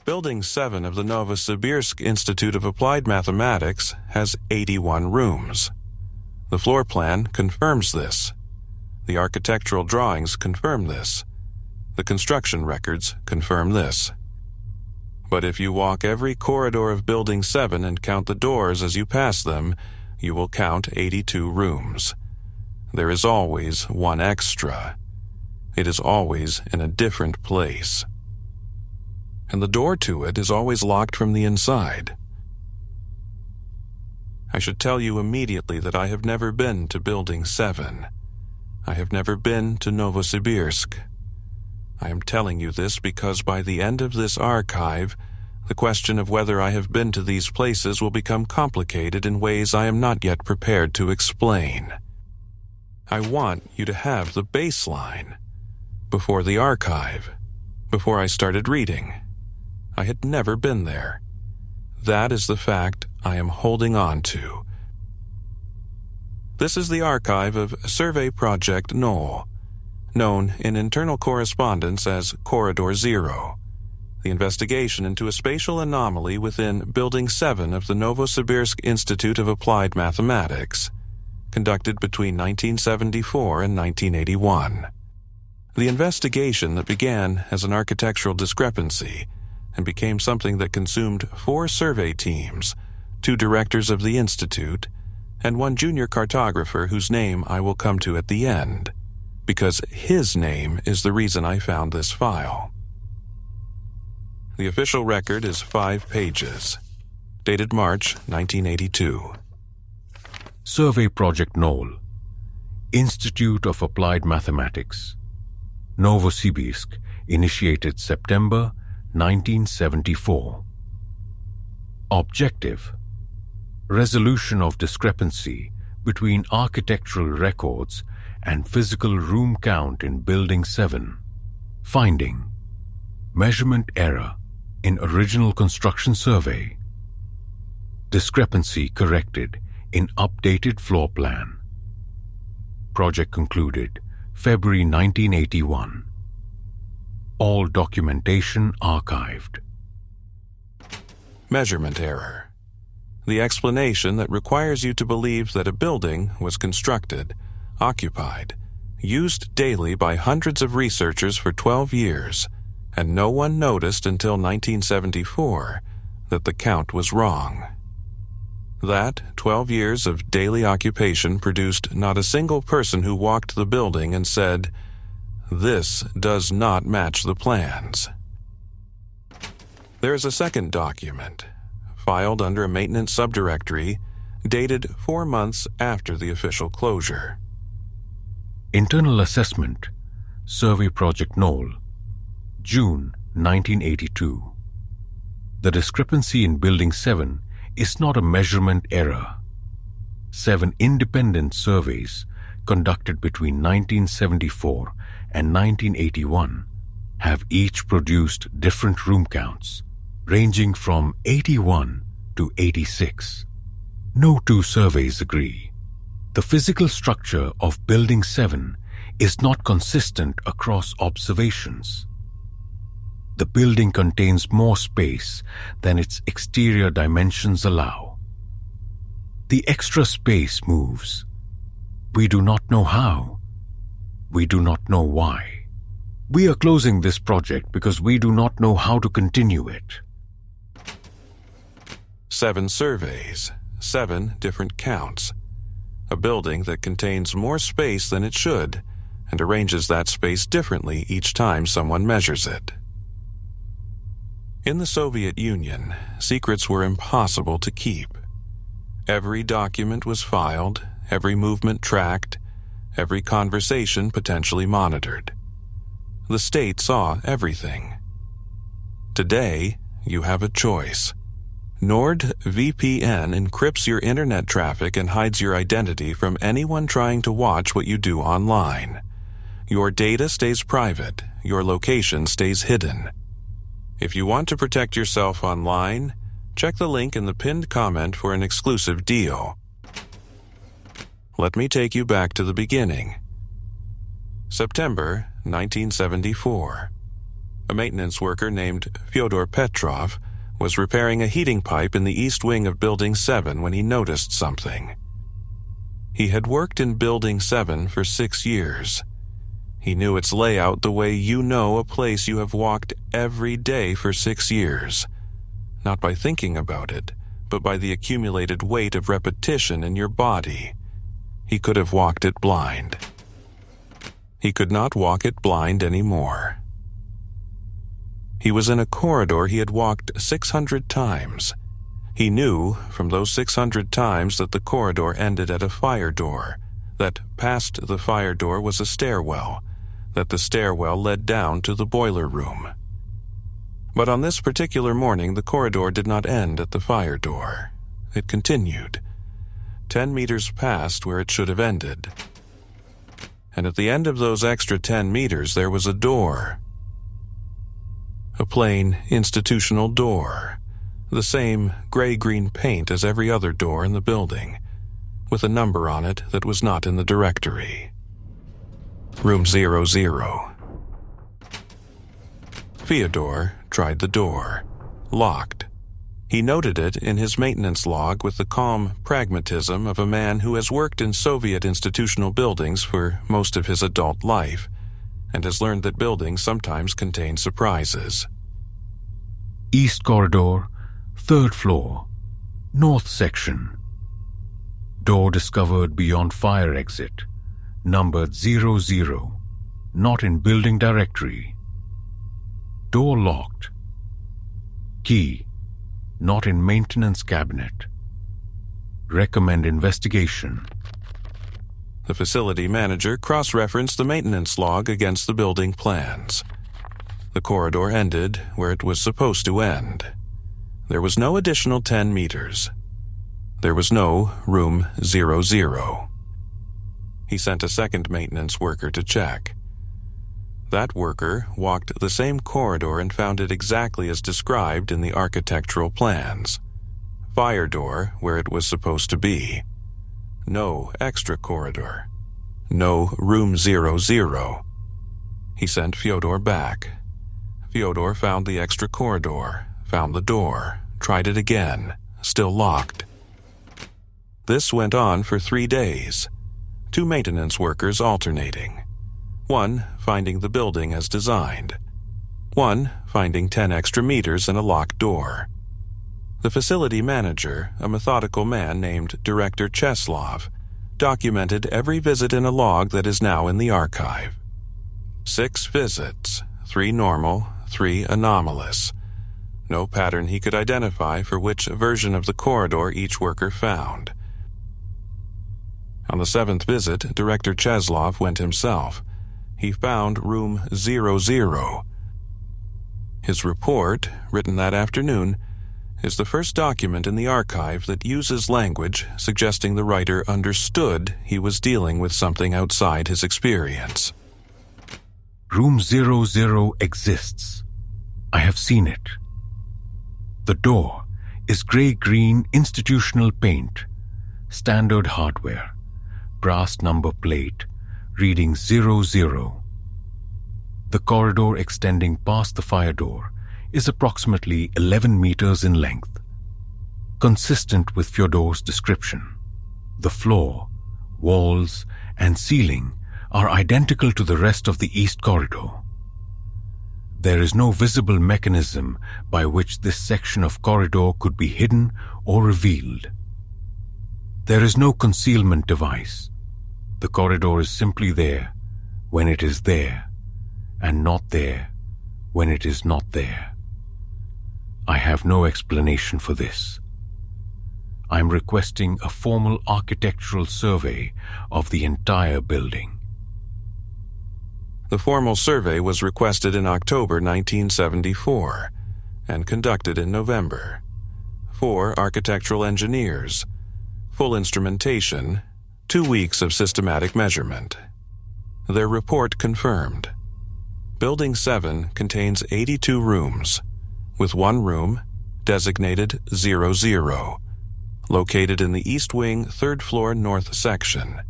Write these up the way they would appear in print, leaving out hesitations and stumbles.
Building 7 of the Novosibirsk Institute of Applied Mathematics has 81 rooms. The floor plan confirms this. The architectural drawings confirm this. The construction records confirm this. But if you walk every corridor of Building 7 and count the doors as you pass them, you will count 82 rooms. There is always one extra. It is always in a different place. And the door to it is always locked from the inside. I should tell you immediately that I have never been to Building 7. I have never been to Novosibirsk. I am telling you this because by the end of this archive, the question of whether I have been to these places will become complicated in ways I am not yet prepared to explain. I want you to have the baseline. Before the archive, before I started reading, I had never been there. That is the fact I am holding on to. This is the archive of Survey Project Null, known in internal correspondence as Corridor Zero, the investigation into a spatial anomaly within Building 7 of the Novosibirsk Institute of Applied Mathematics, conducted between 1974 and 1981. The investigation that began as an architectural discrepancy and became something that consumed 4 survey teams, 2 directors of the institute, and 1 junior cartographer whose name I will come to at the end, because his name is the reason I found this file. The official record is 5 pages, dated March 1982. Survey Project Null, Institute of Applied Mathematics, Novosibirsk, initiated September 1974. Objective: resolution of discrepancy between architectural records and physical room count in Building 7. Finding: measurement error in original construction survey. Discrepancy corrected in updated floor plan. Project concluded February 1981. All documentation archived. Measurement error. The explanation that requires you to believe that a building was constructed, occupied, used daily by hundreds of researchers for 12 years, and no one noticed until 1974 that the count was wrong. That 12 years of daily occupation produced not a single person who walked the building and said, "This does not match the plans." There is a second document, filed under a maintenance subdirectory, dated 4 months after the official closure. Internal Assessment, Survey Project Null, June 1982. The discrepancy in Building 7 is not a measurement error. 7 independent surveys conducted between 1974 and 1981 have each produced different room counts, ranging from 81 to 86. No 2 surveys agree. The physical structure of Building 7 is not consistent across observations. The building contains more space than its exterior dimensions allow. The extra space moves. We do not know how. We do not know why. We are closing this project because we do not know how to continue it. 7 surveys, 7 different counts. A building that contains more space than it should and arranges that space differently each time someone measures it. In the Soviet Union, secrets were impossible to keep. Every document was filed, every movement tracked, every conversation potentially monitored. The state saw everything. Today, you have a choice. NordVPN encrypts your internet traffic and hides your identity from anyone trying to watch what you do online. Your data stays private, your location stays hidden. If you want to protect yourself online, check the link in the pinned comment for an exclusive deal. Let me take you back to the beginning. September 1974. A maintenance worker named Fyodor Petrov was repairing a heating pipe in the east wing of Building 7 when he noticed something. He had worked in Building 7 for 6 years. He knew its layout the way you know a place you have walked every day for 6 years, not by thinking about it, but by the accumulated weight of repetition in your body. He could have walked it blind. He could not walk it blind anymore. He was in a corridor he had walked 600 times. He knew from those 600 times that the corridor ended at a fire door, that past the fire door was a stairwell, that the stairwell led down to the boiler room. But on this particular morning, the corridor did not end at the fire door. It continued, 10 meters past where it should have ended. And at the end of those extra 10 meters, there was a door. A plain, institutional door, the same gray-green paint as every other door in the building, with a number on it that was not in the directory. Room 00. Fyodor tried the door. Locked. He noted it in his maintenance log with the calm pragmatism of a man who has worked in Soviet institutional buildings for most of his adult life, and has learned that buildings sometimes contain surprises. East Corridor, 3rd floor, North section. Door discovered beyond fire exit, numbered 00, not in building directory. Door locked. Key, not in maintenance cabinet. Recommend investigation. The facility manager cross-referenced the maintenance log against the building plans. The corridor ended where it was supposed to end. There was no additional 10 meters. There was no room 00. He sent a second maintenance worker to check. That worker walked the same corridor and found it exactly as described in the architectural plans. Fire door where it was supposed to be. No extra corridor. No room 00. He sent Fyodor back. Fyodor found the extra corridor, found the door, tried it again, still locked. This went on for 3 days, 2 maintenance workers alternating. One finding the building as designed. One finding 10 extra meters and a locked door. The facility manager, a methodical man named Director Cheslov, documented every visit in a log that is now in the archive. 6 visits, 3 normal, 3 anomalous. No pattern he could identify for which version of the corridor each worker found. On the 7th visit, Director Cheslov went himself. He found room 00. His report, written that afternoon, is the first document in the archive that uses language suggesting the writer understood he was dealing with something outside his experience. Room 00 exists. I have seen it. The door is gray-green institutional paint, standard hardware, brass number plate, reading 00. The corridor extending past the fire door is approximately 11 meters in length. Consistent with Fyodor's description, the floor, walls, and ceiling are identical to the rest of the east corridor. There is no visible mechanism by which this section of corridor could be hidden or revealed. There is no concealment device. The corridor is simply there when it is there, and not there when it is not there. I have no explanation for this. I am requesting a formal architectural survey of the entire building. The formal survey was requested in October 1974 and conducted in November. 4 architectural engineers, full instrumentation, 2 weeks of systematic measurement. Their report confirmed. Building 7 contains 82 rooms, with 1 room, designated 00, located in the East Wing 3rd floor north section,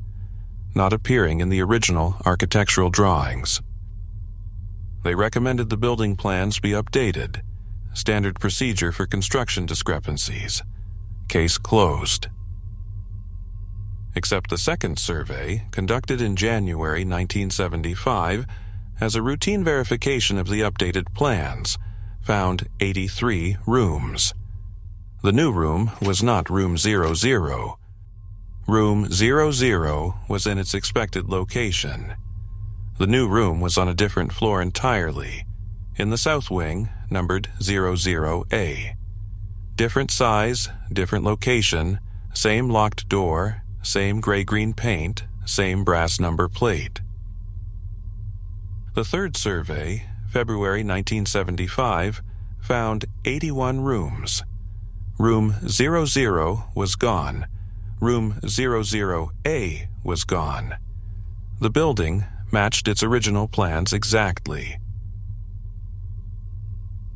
not appearing in the original architectural drawings. They recommended the building plans be updated. Standard procedure for construction discrepancies. Case closed. Except the second survey, conducted in January 1975, as a routine verification of the updated plans, found 83 rooms. The new room was not room 00. Room 00 was in its expected location. The new room was on a different floor entirely, in the south wing, numbered 00A. Different size, different location, same locked door, same gray-green paint, same brass number plate. The third survey, February 1975, found 81 rooms. Room 00 was gone. Room 00A was gone. The building matched its original plans exactly.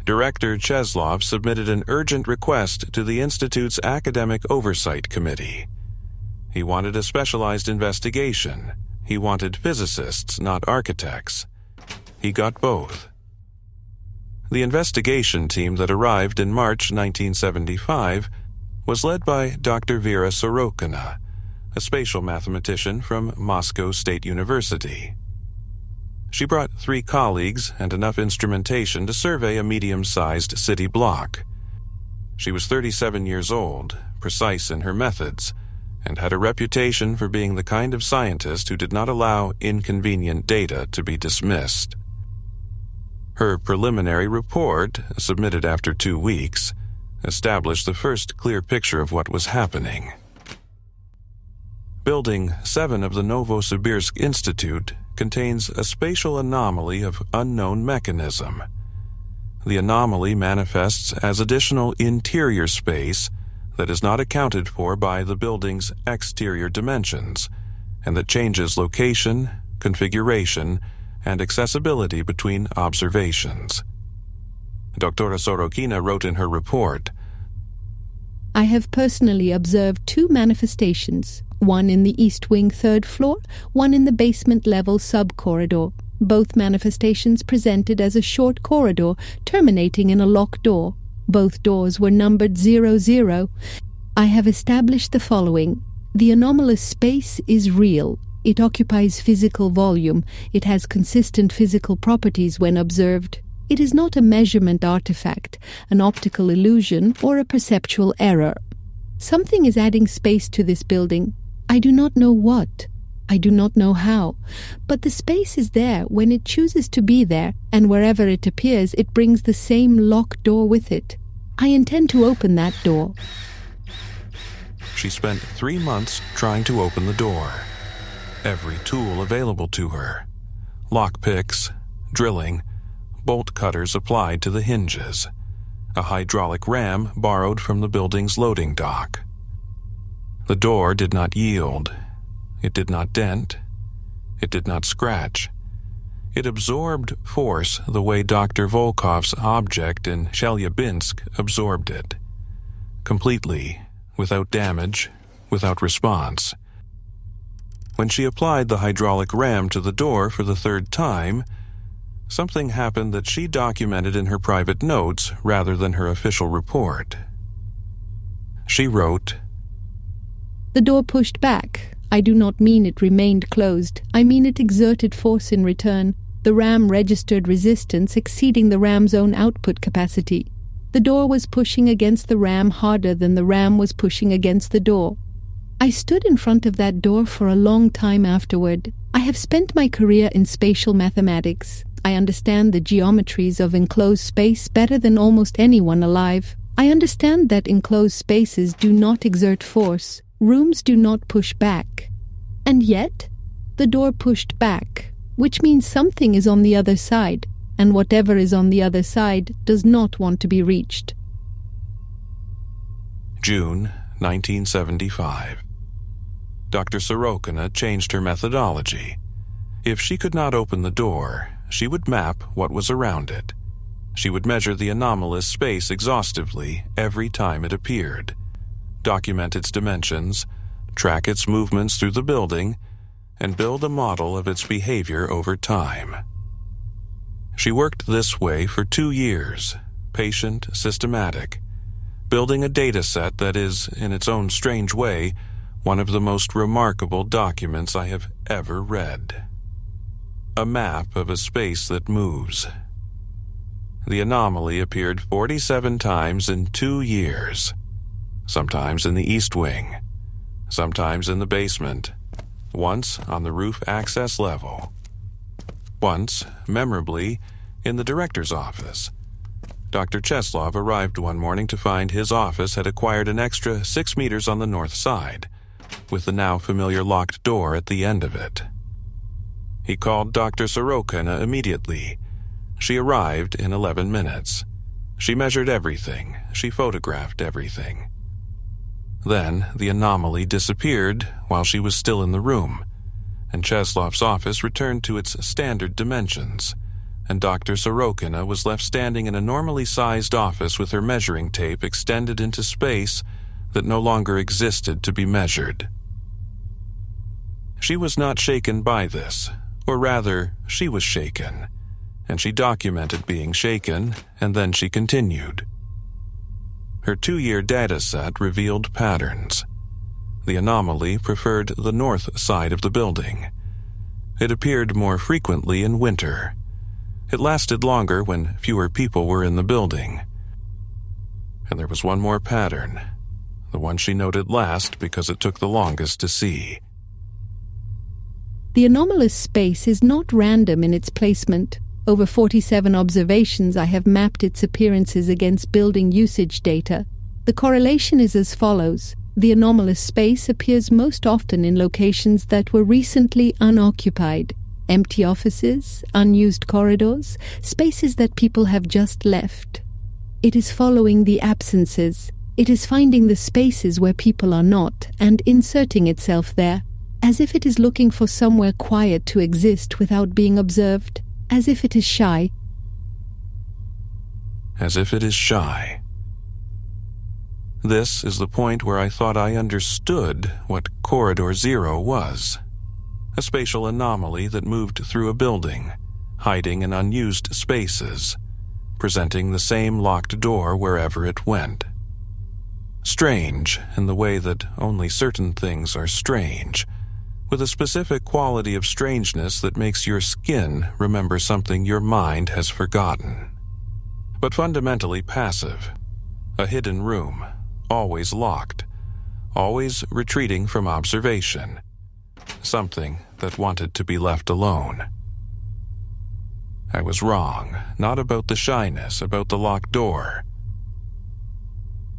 Director Cheslov submitted an urgent request to the Institute's Academic Oversight Committee. He wanted a specialized investigation. He wanted physicists, not architects. He got both. The investigation team that arrived in March 1975 was led by Dr. Vera Sorokina, a spatial mathematician from Moscow State University. She brought 3 colleagues and enough instrumentation to survey a medium-sized city block. She was 37 years old, precise in her methods, and had a reputation for being the kind of scientist who did not allow inconvenient data to be dismissed. Her preliminary report, submitted after 2 weeks, established the first clear picture of what was happening. Building 7 of the Novosibirsk Institute contains a spatial anomaly of unknown mechanism. The anomaly manifests as additional interior space that is not accounted for by the building's exterior dimensions, and that changes location, configuration, and accessibility between observations. Dr. Sorokina wrote in her report, I have personally observed 2 manifestations, one in the East Wing 3rd floor, one in the basement level sub-corridor. Both manifestations presented as a short corridor terminating in a locked door. Both doors were numbered 00. I have established the following. The anomalous space is real. It occupies physical volume. It has consistent physical properties when observed. It is not a measurement artifact, an optical illusion, or a perceptual error. Something is adding space to this building. I do not know what. I do not know how. But the space is there when it chooses to be there, and wherever it appears, it brings the same locked door with it. I intend to open that door. She spent 3 months trying to open the door. Every tool available to her. Lockpicks, drilling, bolt cutters applied to the hinges, a hydraulic ram borrowed from the building's loading dock. The door did not yield. It did not dent. It did not scratch. It absorbed force the way Dr. Volkov's object in Chelyabinsk absorbed it. Completely, without damage, without response. When she applied the hydraulic ram to the door for the 3rd time, something happened that she documented in her private notes rather than her official report. She wrote, The door pushed back. I do not mean it remained closed. I mean it exerted force in return. The ram registered resistance exceeding the ram's own output capacity. The door was pushing against the ram harder than the ram was pushing against the door. I stood in front of that door for a long time afterward. I have spent my career in spatial mathematics. I understand the geometries of enclosed space better than almost anyone alive. I understand that enclosed spaces do not exert force. Rooms do not push back. And yet, the door pushed back, which means something is on the other side, and whatever is on the other side does not want to be reached. June 1975. Dr. Sorokina changed her methodology. If she could not open the door, she would map what was around it. She would measure the anomalous space exhaustively every time it appeared, document its dimensions, track its movements through the building, and build a model of its behavior over time. She worked this way for 2 years, patient, systematic, building a data set that is, in its own strange way, one of the most remarkable documents I have ever read. A map of a space that moves. The anomaly appeared 47 times in 2 years, sometimes in the East Wing, sometimes in the basement, once on the roof access level, once, memorably, in the director's office. Dr. Cheslov arrived one morning to find his office had acquired an extra 6 meters on the north side, with the now familiar locked door at the end of it. He called Dr. Sorokina immediately. She arrived in 11 minutes. She measured everything. She photographed everything. Then the anomaly disappeared while she was still in the room, and Cheslov's office returned to its standard dimensions, and Dr. Sorokina was left standing in a normally sized office with her measuring tape extended into space that no longer existed to be measured. She was not shaken by this, or rather, she was shaken, and she documented being shaken, and then she continued. Her 2-year data set revealed patterns. The anomaly preferred the north side of the building. It appeared more frequently in winter. It lasted longer when fewer people were in the building. And there was one more pattern, the one she noted last because it took the longest to see. The anomalous space is not random in its placement. Over 47 observations, I have mapped its appearances against building usage data. The correlation is as follows. The anomalous space appears most often in locations that were recently unoccupied. Empty offices, unused corridors, spaces that people have just left. It is following the absences. It is finding the spaces where people are not and inserting itself there, as if it is looking for somewhere quiet to exist without being observed. As if it is shy. As if it is shy. This is the point where I thought I understood what Corridor Zero was. A spatial anomaly that moved through a building, hiding in unused spaces, presenting the same locked door wherever it went. Strange in the way that only certain things are strange, with a specific quality of strangeness that makes your skin remember something your mind has forgotten. But fundamentally passive. A hidden room, always locked, always retreating from observation. Something that wanted to be left alone. I was wrong, not about the shyness, about the locked door.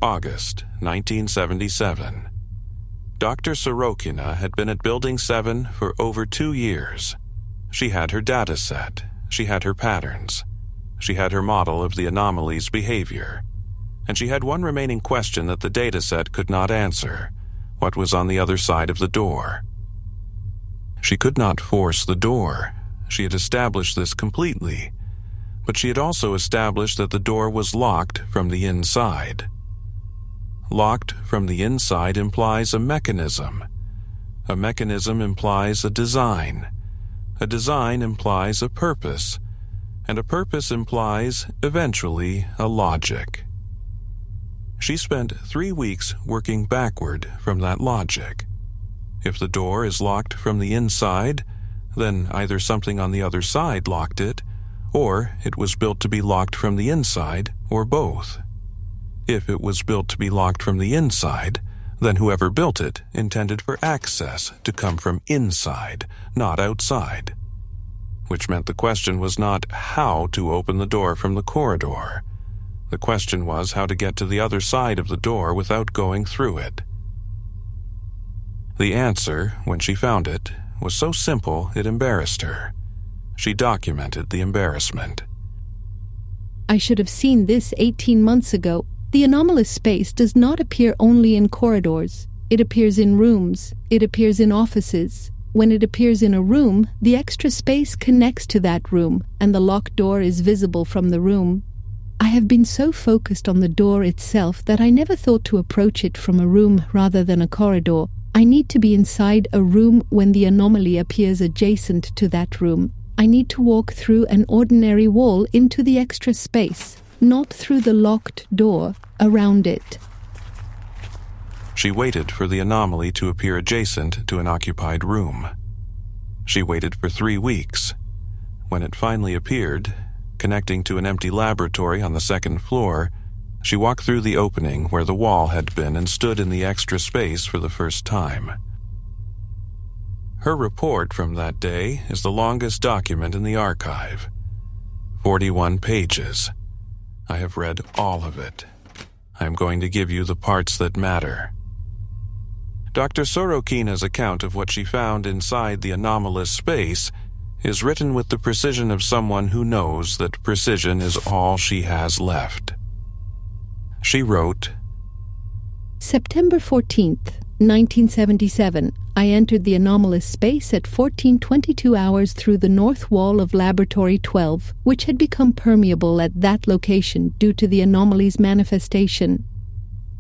August 1977. Dr. Sorokina had been at Building 7 for over 2 years. She had her data set. She had her patterns. She had her model of the anomaly's behavior. And she had one remaining question that the data set could not answer. What was on the other side of the door? She could not force the door. She had established this completely. But she had also established that the door was locked from the inside. Locked from the inside implies a mechanism. A mechanism implies a design. A design implies a purpose. And a purpose implies, eventually, a logic. She spent 3 weeks working backward from that logic. If the door is locked from the inside, then either something on the other side locked it, or it was built to be locked from the inside, or both. If it was built to be locked from the inside, then whoever built it intended for access to come from inside, not outside. Which meant the question was not how to open the door from the corridor. The question was how to get to the other side of the door without going through it. The answer, when she found it, was so simple it embarrassed her. She documented the embarrassment. I should have seen this 18 months ago. The anomalous space does not appear only in corridors. It appears in rooms. It appears in offices. When it appears in a room, the extra space connects to that room, and the locked door is visible from the room. I have been so focused on the door itself that I never thought to approach it from a room rather than a corridor. I need to be inside a room when the anomaly appears adjacent to that room. I need to walk through an ordinary wall into the extra space, not through the locked door around it. She waited for the anomaly to appear adjacent to an occupied room. She waited for 3 weeks. When it finally appeared, connecting to an empty laboratory on the 2nd floor, she walked through the opening where the wall had been and stood in the extra space for the first time. Her report from that day is the longest document in the archive. 41 pages. I have read all of it. I am going to give you the parts that matter. Dr. Sorokina's account of what she found inside the anomalous space is written with the precision of someone who knows that precision is all she has left. She wrote, September 14th, 1977, I entered the anomalous space at 14:22 hours through the north wall of Laboratory 12, which had become permeable at that location due to the anomaly's manifestation.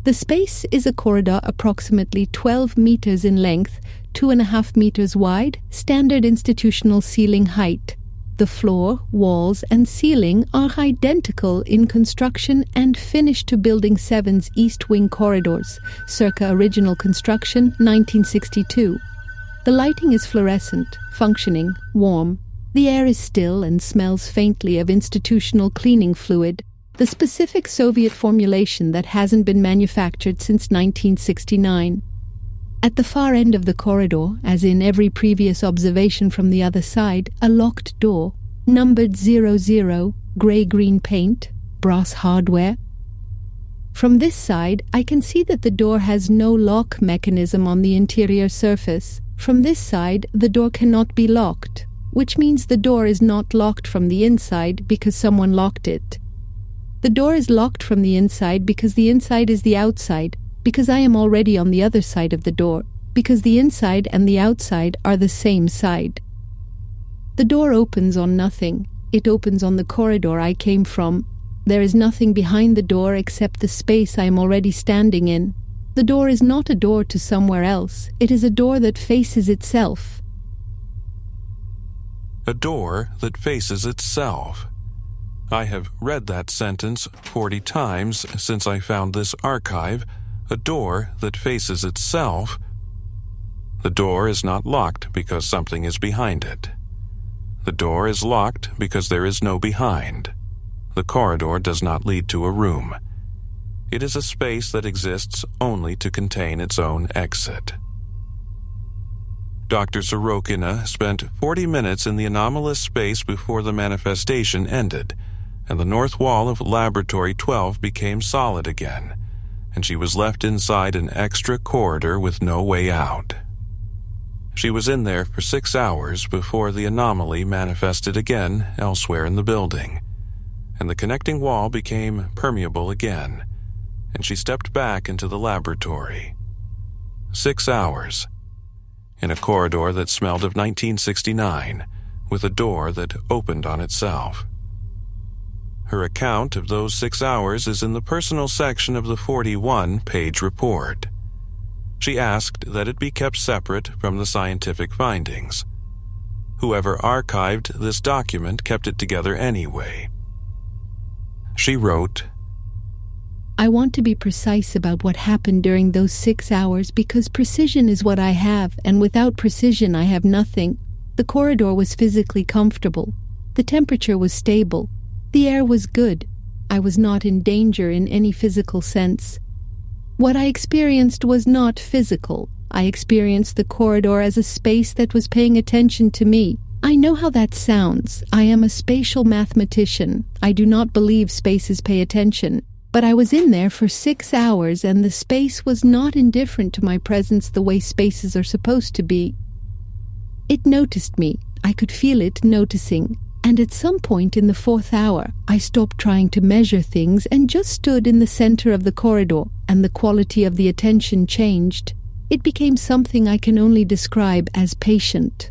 The space is a corridor approximately 12 meters in length, 2.5 meters wide, standard institutional ceiling height. The floor, walls, and ceiling are identical in construction and finish to Building 7's East Wing corridors, circa original construction 1962. The lighting is fluorescent, functioning, warm. The air is still and smells faintly of institutional cleaning fluid, the specific Soviet formulation that hasn't been manufactured since 1969. At the far end of the corridor, as in every previous observation from the other side, a locked door, numbered 00, grey-green paint, brass hardware. From this side, I can see that the door has no lock mechanism on the interior surface. From this side, the door cannot be locked, which means the door is not locked from the inside because someone locked it. The door is locked from the inside because the inside is the outside, because I am already on the other side of the door, because the inside and the outside are the same side. The door opens on nothing. It opens on the corridor I came from. There is nothing behind the door except the space I am already standing in. The door is not a door to somewhere else. It is a door that faces itself. A door that faces itself. I have read that sentence 40 times since I found this archive. A door that faces itself. The door is not locked because something is behind it. The door is locked because there is no behind. The corridor does not lead to a room. It is a space that exists only to contain its own exit. Dr. Sorokina spent 40 minutes in the anomalous space before the manifestation ended, and the north wall of Laboratory 12 became solid again, and she was left inside an extra corridor with no way out. She was in there for 6 hours before the anomaly manifested again elsewhere in the building, and the connecting wall became permeable again, and she stepped back into the laboratory. 6 hours. In a corridor that smelled of 1969, with a door that opened on itself. Her account of those 6 hours is in the personal section of the 41-page report. She asked that it be kept separate from the scientific findings. Whoever archived this document kept it together anyway. She wrote, I want to be precise about what happened during those 6 hours because precision is what I have, and without precision I have nothing. The corridor was physically comfortable. The temperature was stable. The air was good. I was not in danger in any physical sense. What I experienced was not physical. I experienced the corridor as a space that was paying attention to me. I know how that sounds. I am a spatial mathematician. I do not believe spaces pay attention. But I was in there for 6 hours, and the space was not indifferent to my presence the way spaces are supposed to be. It noticed me. I could feel it noticing. And at some point in the 4th hour, I stopped trying to measure things and just stood in the center of the corridor, and the quality of the attention changed. It became something I can only describe as patient.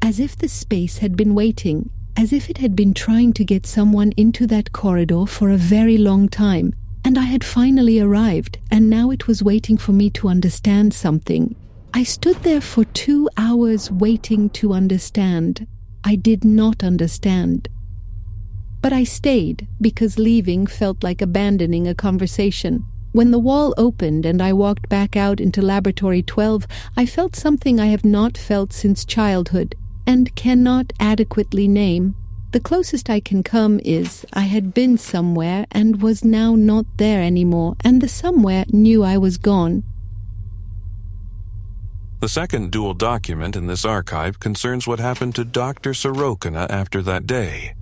As if the space had been waiting, as if it had been trying to get someone into that corridor for a very long time, and I had finally arrived, and now it was waiting for me to understand something. I stood there for 2 hours waiting to understand. I did not understand. But I stayed because leaving felt like abandoning a conversation. When the wall opened and I walked back out into Laboratory 12, I felt something I have not felt since childhood and cannot adequately name. The closest I can come is I had been somewhere and was now not there anymore, and the somewhere knew I was gone. The second dual document in this archive concerns what happened to Dr. Sorokina after that day.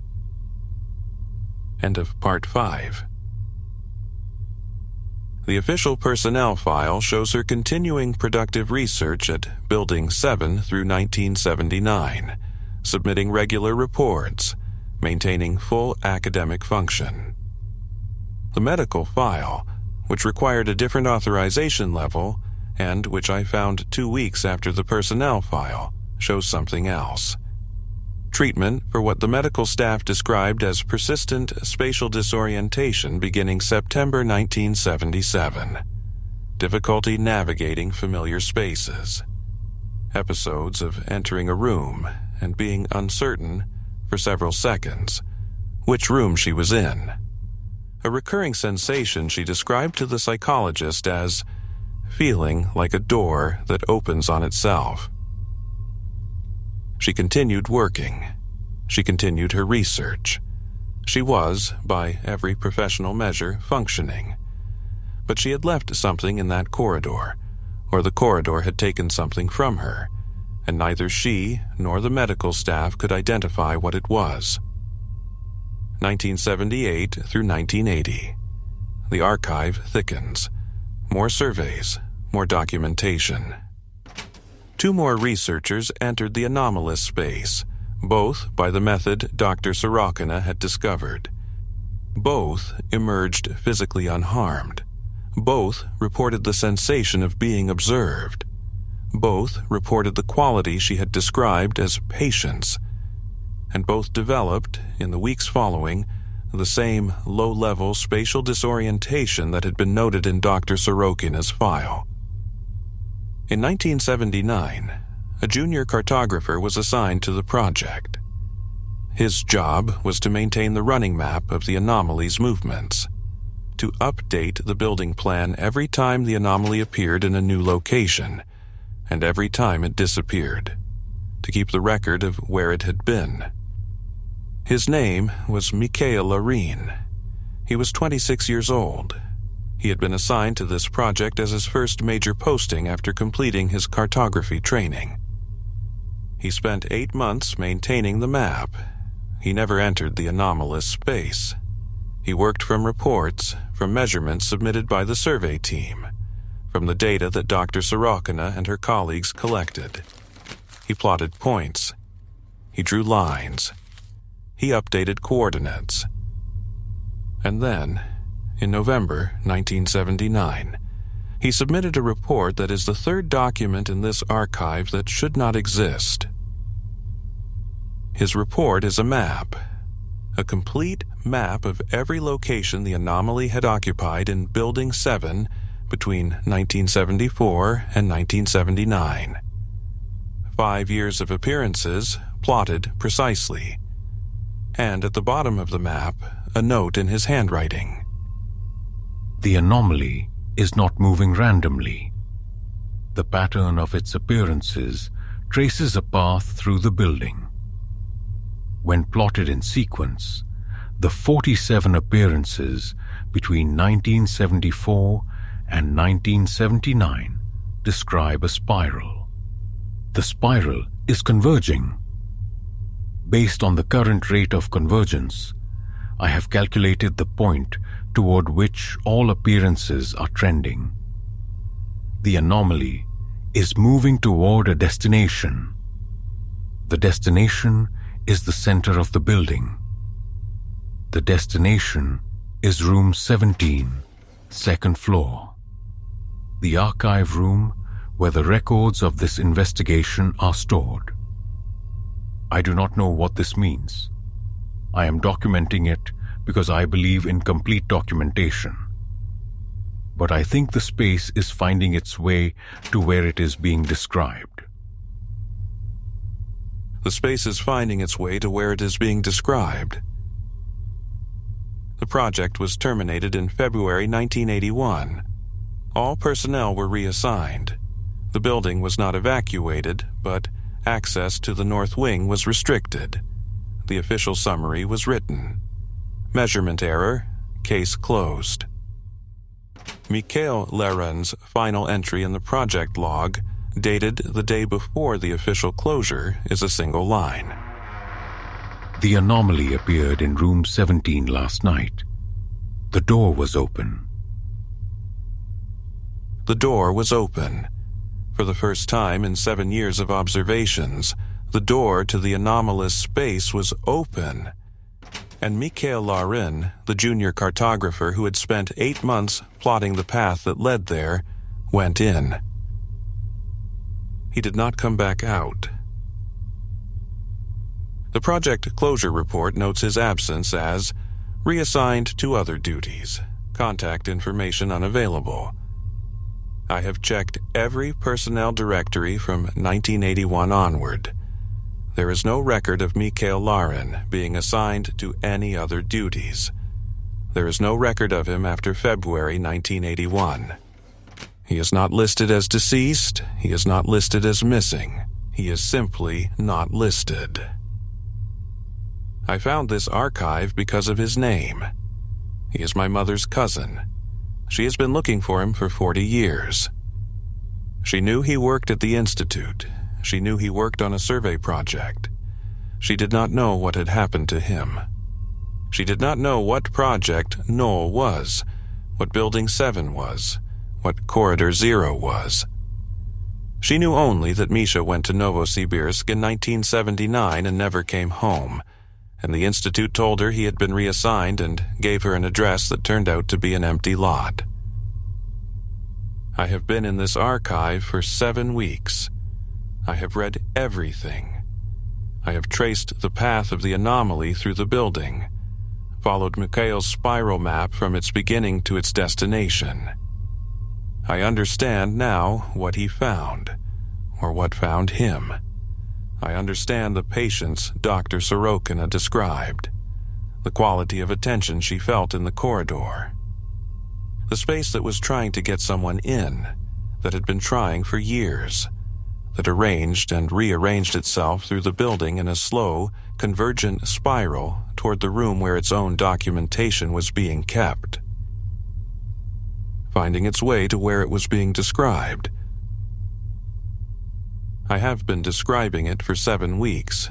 End of Part 5. The official personnel file shows her continuing productive research at Building 7 through 1979, submitting regular reports, maintaining full academic function. The medical file, which required a different authorization level, and which I found 2 weeks after the personnel file, shows something else. Treatment for what the medical staff described as persistent spatial disorientation beginning September 1977. Difficulty navigating familiar spaces. Episodes of entering a room and being uncertain for several seconds which room she was in. A recurring sensation she described to the psychologist as feeling like a door that opens on itself. She continued working. She continued her research. She was, by every professional measure, functioning. But she had left something in that corridor, or the corridor had taken something from her, and neither she nor the medical staff could identify what it was. 1978 through 1980. The archive thickens. More surveys, more documentation. 2 more researchers entered the anomalous space, both by the method Dr. Sorokina had discovered. Both emerged physically unharmed. Both reported the sensation of being observed. Both reported the quality she had described as patience. And both developed, in the weeks following, the same low-level spatial disorientation that had been noted in Dr. Sorokina's file. In 1979, a junior cartographer was assigned to the project. His job was to maintain the running map of the anomaly's movements, to update the building plan every time the anomaly appeared in a new location, and every time it disappeared, to keep the record of where it had been. His name was Mikhail Areen. He was 26 years old. He had been assigned to this project as his first major posting after completing his cartography training. He spent 8 months maintaining the map. He never entered the anomalous space. He worked from reports, from measurements submitted by the survey team, from the data that Dr. Sorokina and her colleagues collected. He plotted points. He drew lines. He updated coordinates. And then, in November 1979, he submitted a report that is the third document in this archive that should not exist. His report is a map, a complete map of every location the anomaly had occupied in Building 7 between 1974 and 1979. 5 years of appearances plotted precisely. And at the bottom of the map, a note in his handwriting. The anomaly is not moving randomly. The pattern of its appearances traces a path through the building. When plotted in sequence, the 47 appearances between 1974 and 1979 describe a spiral. The spiral is converging. Based on the current rate of convergence, I have calculated the point toward which all appearances are trending. The anomaly is moving toward a destination. The destination is the center of the building. The destination is room 17, second floor. The archive room where the records of this investigation are stored. I do not know what this means. I am documenting it because I believe in complete documentation. But I think the space is finding its way to where it is being described. The space is finding its way to where it is being described. The project was terminated in February 1981. All personnel were reassigned. The building was not evacuated, but access to the north wing was restricted. The official summary was written. Measurement error, case closed. Mikhail Leren's final entry in the project log, dated the day before the official closure, is a single line. The anomaly appeared in room 17 last night. The door was open. The door was open. For the first time in 7 years of observations, the door to the anomalous space was open. And Mikhail Laren, the junior cartographer who had spent 8 months plotting the path that led there, went in. He did not come back out. The project closure report notes his absence as reassigned to other duties, contact information unavailable. I have checked every personnel directory from 1981 onward. There is no record of Mikhail Laren being assigned to any other duties. There is no record of him after February 1981. He is not listed as deceased. He is not listed as missing. He is simply not listed. I found this archive because of his name. He is my mother's cousin. She has been looking for him for 40 years. She knew he worked at the Institute. She knew he worked on a survey project. She did not know what had happened to him. She did not know what project Null was, what Building 7 was, what Corridor 0 was. She knew only that Misha went to Novosibirsk in 1979 and never came home, and the Institute told her he had been reassigned and gave her an address that turned out to be an empty lot. I have been in this archive for 7 weeks. I have read everything. I have traced the path of the anomaly through the building, followed Mikhail's spiral map from its beginning to its destination. I understand now what he found, or what found him. I understand the patience Dr. Sorokina described, the quality of attention she felt in the corridor, the space that was trying to get someone in, that had been trying for years, that arranged and rearranged itself through the building in a slow, convergent spiral toward the room where its own documentation was being kept, finding its way to where it was being described. I have been describing it for 7 weeks.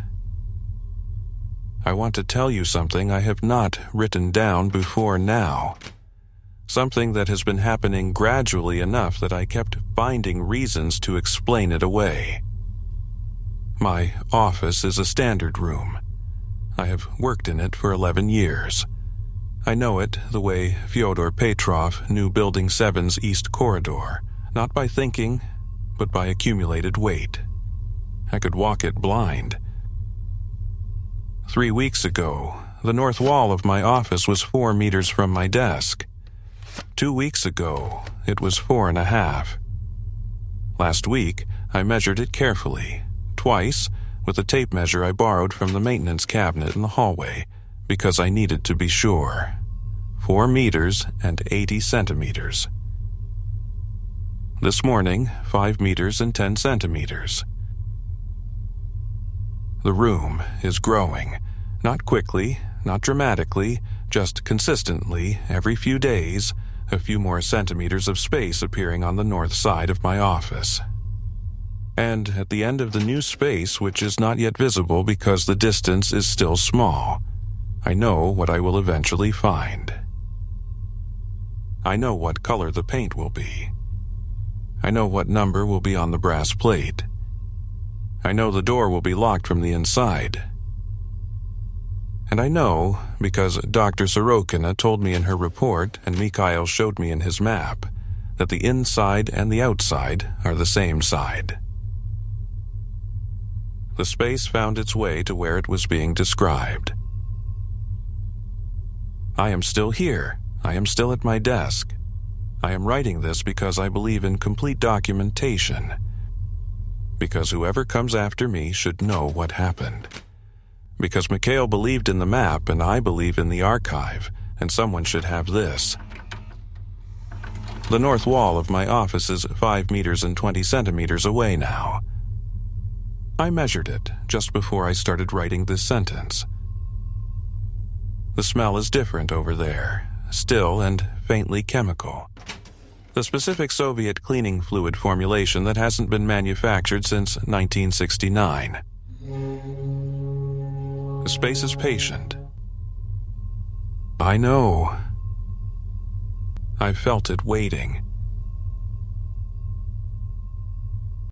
I want to tell you something I have not written down before now. Something that has been happening gradually enough that I kept finding reasons to explain it away. My office is a standard room. I have worked in it for 11 years. I know it the way Fyodor Petrov knew Building 7's East Corridor, not by thinking, but by accumulated weight. I could walk it blind. 3 weeks ago, the north wall of my office was 4 meters from my desk. 2 weeks ago, it was 4.5. Last week, I measured it carefully, twice, with a tape measure I borrowed from the maintenance cabinet in the hallway, because I needed to be sure. 4 meters and 80 centimeters. This morning, 5 meters and 10 centimeters. The room is growing, not quickly, not dramatically, just consistently, every few days, a few more centimeters of space appearing on the north side of my office. And at the end of the new space, which is not yet visible because the distance is still small, I know what I will eventually find. I know what color the paint will be. I know what number will be on the brass plate. I know the door will be locked from the inside. And I know, because Dr. Sorokina told me in her report and Mikhail showed me in his map, that the inside and the outside are the same side. The space found its way to where it was being described. I am still here. I am still at my desk. I am writing this because I believe in complete documentation. Because whoever comes after me should know what happened. Because Mikhail believed in the map and I believe in the archive, and someone should have this. The north wall of my office is 5 meters and 20 centimeters away now. I measured it just before I started writing this sentence. The smell is different over there, still and faintly chemical. The specific Soviet cleaning fluid formulation that hasn't been manufactured since 1969. The space is patient. I know. I felt it waiting.